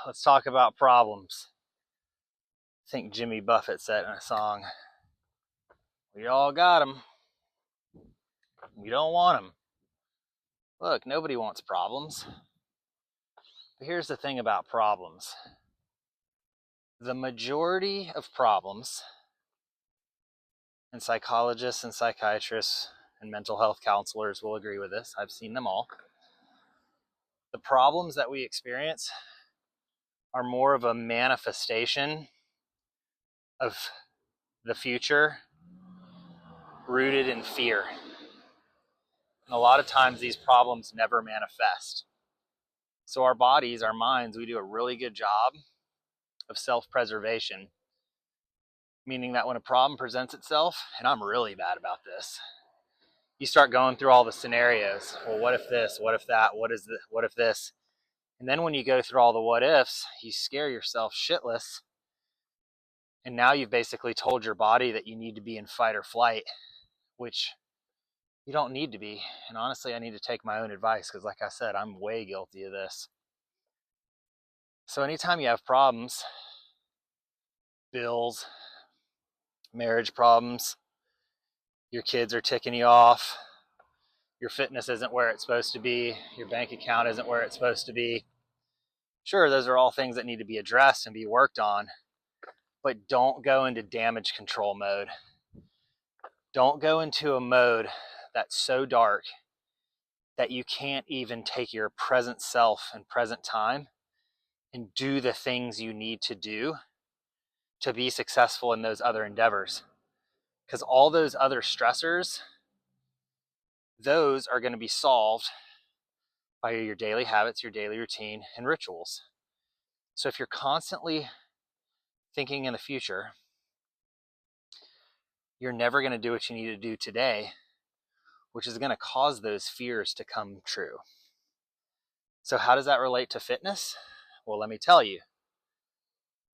let's talk about problems. I think Jimmy Buffett said in a song, we all got them. We don't want them. Look, nobody wants problems. But here's the thing about problems. The majority of problems, and psychologists and psychiatrists and mental health counselors will agree with this, I've seen them all. The problems that we experience are more of a manifestation of the future rooted in fear. And a lot of times these problems never manifest. So our bodies, our minds, we do a really good job of self-preservation, meaning that when a problem presents itself, and I'm really bad about this, you start going through all the scenarios. Well, what if this? What if that? What if this? And then when you go through all the what ifs, you scare yourself shitless. And now you've basically told your body that you need to be in fight or flight, which you don't need to be. And honestly, I need to take my own advice because, like I said, I'm way guilty of this. So anytime you have problems, bills, marriage problems, your kids are ticking you off, your fitness isn't where it's supposed to be, your bank account isn't where it's supposed to be. Sure, those are all things that need to be addressed and be worked on, but don't go into damage control mode. Don't go into a mode that's so dark that you can't even take your present self and present time and do the things you need to do to be successful in those other endeavors. Because all those other stressors, those are going to be solved by your daily habits, your daily routine, and rituals. So if you're constantly thinking in the future, you're never going to do what you need to do today, which is going to cause those fears to come true. So how does that relate to fitness? Well, let me tell you.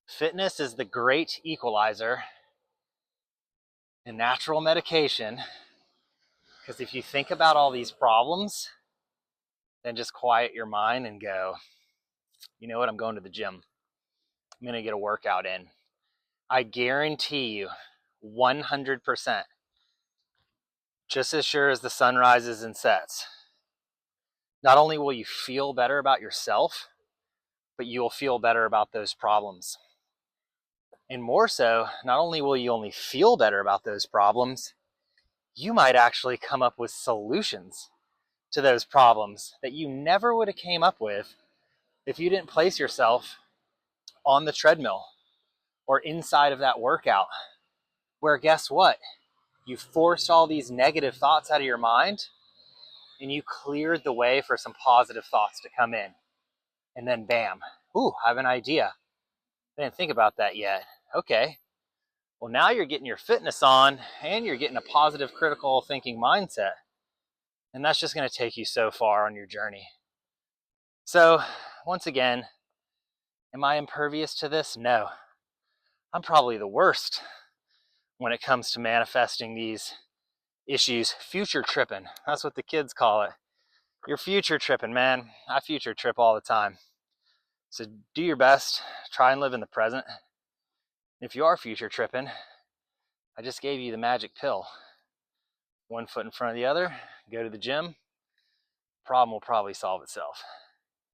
Fitness is the great equalizer and natural medication, because if you think about all these problems, then just quiet your mind and go, you know what, I'm going to the gym. I'm going to get a workout in. I guarantee you 100%, just as sure as the sun rises and sets, not only will you feel better about yourself, but you will feel better about those problems. And more so, not only will you only feel better about those problems, you might actually come up with solutions to those problems that you never would have came up with if you didn't place yourself on the treadmill or inside of that workout, where guess what? You forced all these negative thoughts out of your mind and you cleared the way for some positive thoughts to come in. And then bam, ooh, I have an idea. I didn't think about that yet. Okay. Well, now you're getting your fitness on and you're getting a positive critical thinking mindset. And that's just going to take you so far on your journey. So once again, am I impervious to this? No. I'm probably the worst when it comes to manifesting these issues. Future tripping. That's what the kids call it. You're future tripping, man. I future trip all the time. So do your best. Try and live in the present. If you are future tripping, I just gave you the magic pill. One foot in front of the other. Go to the gym. Problem will probably solve itself.